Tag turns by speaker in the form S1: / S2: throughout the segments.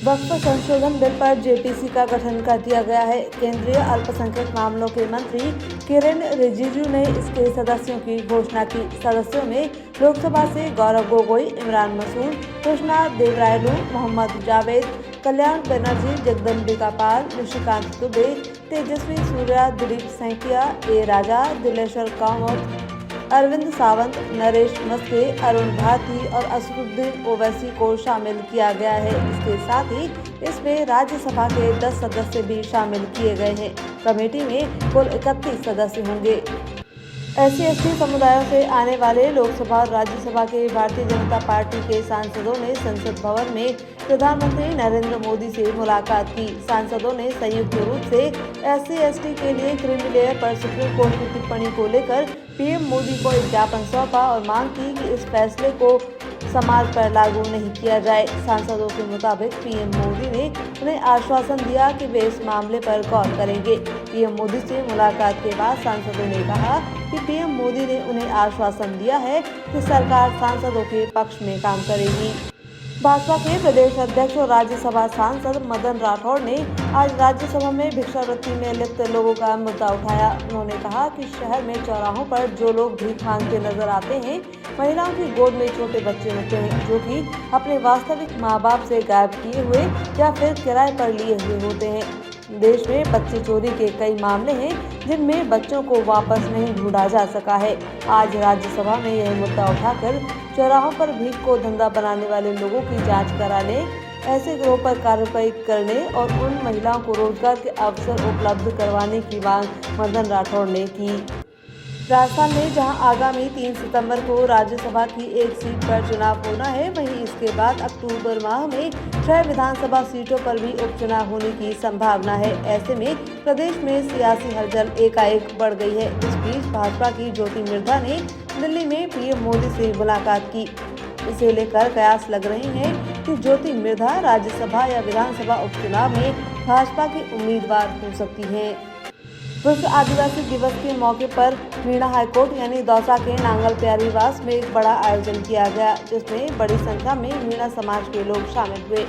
S1: वक्फ संशोधन बिल पर जेपीसी का गठन कर दिया गया है। केंद्रीय अल्पसंख्यक मामलों के मंत्री किरेन रिजिजू ने इसके सदस्यों की घोषणा की। सदस्यों में लोकसभा से गौरव गोगोई, इमरान मसूद, कृष्णा देवरायलू, मोहम्मद जावेद, कल्याण बनर्जी, जगदम्बिका पाल, निशिकांत दुबे, तेजस्वी सूर्या, दिलीप सैकिया, ए राजा, दिलेश्वर कामत, अरविंद सावंत, नरेश मस्के, अरुण भारती और असदुद्दीन ओवैसी को शामिल किया गया है। इसके साथ ही इसमें राज्यसभा के 10 सदस्य भी शामिल किए गए हैं। कमेटी में कुल 31 सदस्य होंगे। SC/ST समुदायों से आने वाले लोकसभा और राज्यसभा के भारतीय जनता पार्टी के सांसदों ने संसद भवन में प्रधानमंत्री नरेंद्र मोदी से मुलाकात की। सांसदों ने संयुक्त रूप से SC/ST के लिए क्रीमी लेयर पर सुप्रीम कोर्ट की टिप्पणी को लेकर PM मोदी को एक ज्ञापन सौंपा और मांग की कि इस फैसले को समाज पर लागू नहीं किया जाए। सांसदों के मुताबिक PM मोदी ने उन्हें आश्वासन दिया कि वे इस मामले पर गौर करेंगे। PM मोदी से मुलाकात के बाद सांसदों ने कहा कि PM मोदी ने उन्हें आश्वासन दिया है कि सरकार सांसदों के पक्ष में काम करेगी। भाजपा के प्रदेश अध्यक्ष और राज्यसभा सांसद मदन राठौड़ ने आज राज्यसभा में भिक्षावृत्ति में लिप्त लोगों का मुद्दा उठाया। उन्होंने कहा कि शहर में चौराहों पर जो लोग भीख मांगते नजर आते हैं, महिलाओं की गोद में छोटे बच्चे होते हैं जो कि अपने वास्तविक माँ बाप से गायब किए हुए या फिर किराए पर लिए हुए होते हैं। देश में बच्चे चोरी के कई मामले हैं जिनमें बच्चों को वापस नहीं ढूंढा जा सका है। आज राज्यसभा में यह मुद्दा उठाकर चौराहों पर भीख को धंधा बनाने वाले लोगों की जांच कराने, ऐसे गिरोह पर कार्रवाई करने और उन महिलाओं को रोजगार के अवसर उपलब्ध करवाने की मांग मदन राठौड़ ने की। राजस्थान में जहां आगामी 3 सितंबर को राज्यसभा की एक सीट पर चुनाव होना है, वहीं इसके बाद अक्टूबर माह में 6 विधानसभा सीटों पर भी उपचुनाव होने की संभावना है। ऐसे में प्रदेश में सियासी हलचल एकाएक बढ़ गई है। इस बीच भाजपा की ज्योति मिर्धा ने दिल्ली में PM मोदी से मुलाकात की। इसे लेकर कयास लग रहे हैं कि ज्योति मिर्धा राज्यसभा या विधानसभा उपचुनाव में भाजपा के उम्मीदवार हो सकती हैं। विश्व आदिवासी दिवस के मौके पर मीणा हाईकोर्ट यानी दौसा के नांगल प्यारीवास में एक बड़ा आयोजन किया गया, जिसमें बड़ी संख्या में मीणा समाज के लोग शामिल हुए।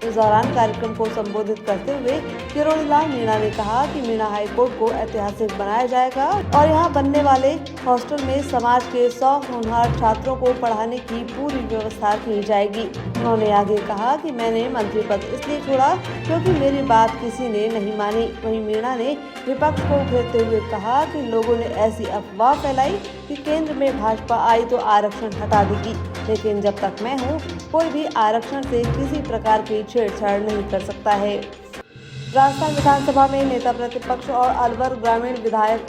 S1: इस दौरान कार्यक्रम को संबोधित करते हुए किरोड़ीलाल मीणा ने कहा कि मीणा हाईकोर्ट को ऐतिहासिक बनाया जाएगा और यहां बनने वाले हॉस्टल में समाज के 100 होनहार छात्रों को पढ़ाने की पूरी व्यवस्था की जाएगी। उन्होंने आगे कहा कि मैंने मंत्री पद इसलिए छोड़ा क्योंकि मेरी बात किसी ने नहीं मानी। वहीं मीणा ने विपक्ष को घेरते हुए कहा कि लोगों ने ऐसी अफवाह फैलाई कि केंद्र में भाजपा आई तो आरक्षण हटा देगी, लेकिन जब तक मैं हूँ कोई भी आरक्षण से किसी प्रकार की छेड़छाड़ नहीं कर सकता है। राजस्थान विधानसभा में नेता प्रतिपक्ष और अलवर ग्रामीण विधायक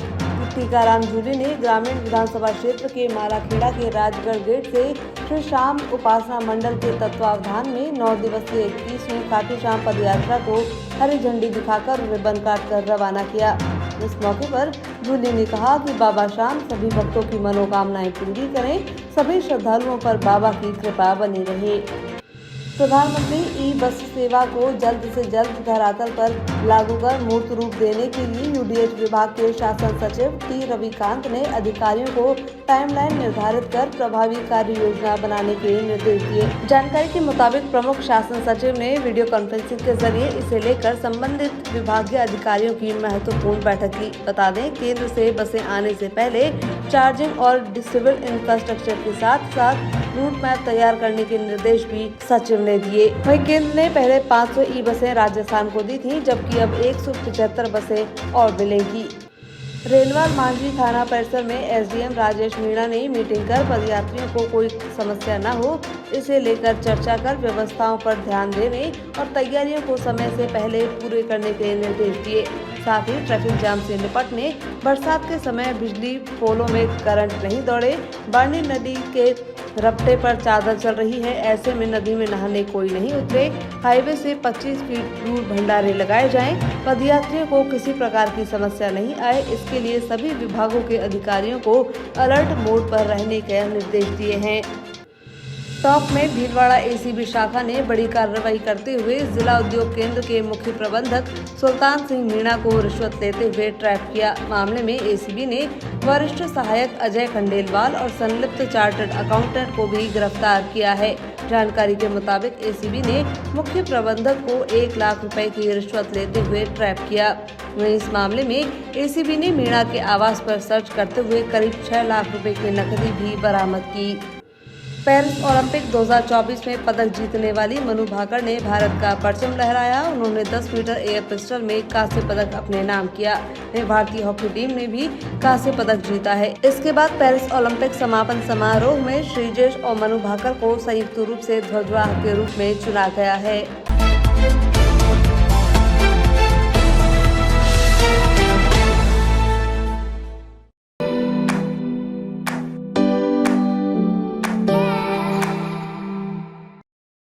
S1: टीकाराम जूली ने ग्रामीण विधानसभा क्षेत्र के मालाखेड़ा के राजगढ़ गेट से श्री श्याम उपासना मंडल के तत्वावधान में 9 दिवसीय 21वीं खाटू श्याम पद यात्रा को हरी झंडी दिखाकर रिबन काटकर रवाना किया। इस मौके पर जूली ने कहा कि बाबा श्याम सभी भक्तों की मनोकामनाएं पूरी करें, सभी श्रद्धालुओं पर बाबा की कृपा बनी रहे। प्रधानमंत्री ई-बस सेवा को जल्द से जल्द धरातल पर लागू कर मूर्त रूप देने के लिए UDH विभाग के शासन सचिव T रविकांत ने अधिकारियों को टाइमलाइन निर्धारित कर प्रभावी कार्य योजना बनाने के निर्देश दिए। जानकारी के मुताबिक प्रमुख शासन सचिव ने वीडियो कॉन्फ्रेंसिंग के जरिए इसे लेकर संबंधित विभागीय अधिकारियों की महत्वपूर्ण बैठक ली। बता दें, केंद्र से बसें आने से पहले चार्जिंग और सिविल इंफ्रास्ट्रक्चर के साथ साथ रूट मैप तैयार करने के निर्देश भी सचिव ने दिए। वहीं केंद्र ने पहले 500 ई-बसें राजस्थान को दी थी, जबकि अब 175 बसें और मिलेंगी। रेलवाल मांझी थाना परिसर में SDM राजेश मीणा ने मीटिंग कर पदयात्रियों को कोई समस्या न हो, इसे लेकर चर्चा कर व्यवस्थाओं पर ध्यान देने और तैयारियों को समय से पहले पूरे करने के निर्देश दिए। साथ ही ट्रैफिक जाम से निपटने, बरसात के समय बिजली पोलों में करंट नहीं दौड़े, बाणी नदी के रपटे पर चादर चल रही है, ऐसे में नदी में नहाने कोई नहीं उतरे, हाईवे से 25 फीट दूर भंडारे लगाए जाएं, पदयात्रियों को किसी प्रकार की समस्या नहीं आए, इसके लिए सभी विभागों के अधिकारियों को अलर्ट मोड पर रहने के निर्देश दिए हैं। टॉप में भीलवाड़ा ACB शाखा ने बड़ी कार्रवाई करते हुए जिला उद्योग केंद्र के मुख्य प्रबंधक सुल्तान सिंह मीणा को रिश्वत लेते हुए ट्रैप किया। मामले में ACB ने वरिष्ठ सहायक अजय खंडेलवाल और संलिप्त चार्टर्ड अकाउंटेंट को भी गिरफ्तार किया है। जानकारी के मुताबिक एसीबी ने मुख्य प्रबंधक को 1 लाख रुपए की रिश्वत लेते हुए ट्रैप किया। वहीं इस मामले में एसीबी ने मीणा के आवास पर सर्च करते हुए करीब 6 लाख रुपए की नकदी भी बरामद की। पेरिस ओलंपिक 2024 में पदक जीतने वाली मनु भाकर ने भारत का परचम लहराया। उन्होंने 10 मीटर एयर पिस्टल में कांस्य पदक अपने नाम किया। भारतीय हॉकी टीम ने भी कांस्य पदक जीता है। इसके बाद पेरिस ओलंपिक समापन समारोह में श्रीजेश और मनु भाकर को संयुक्त रूप से ध्वजवाहक के रूप में चुना गया है।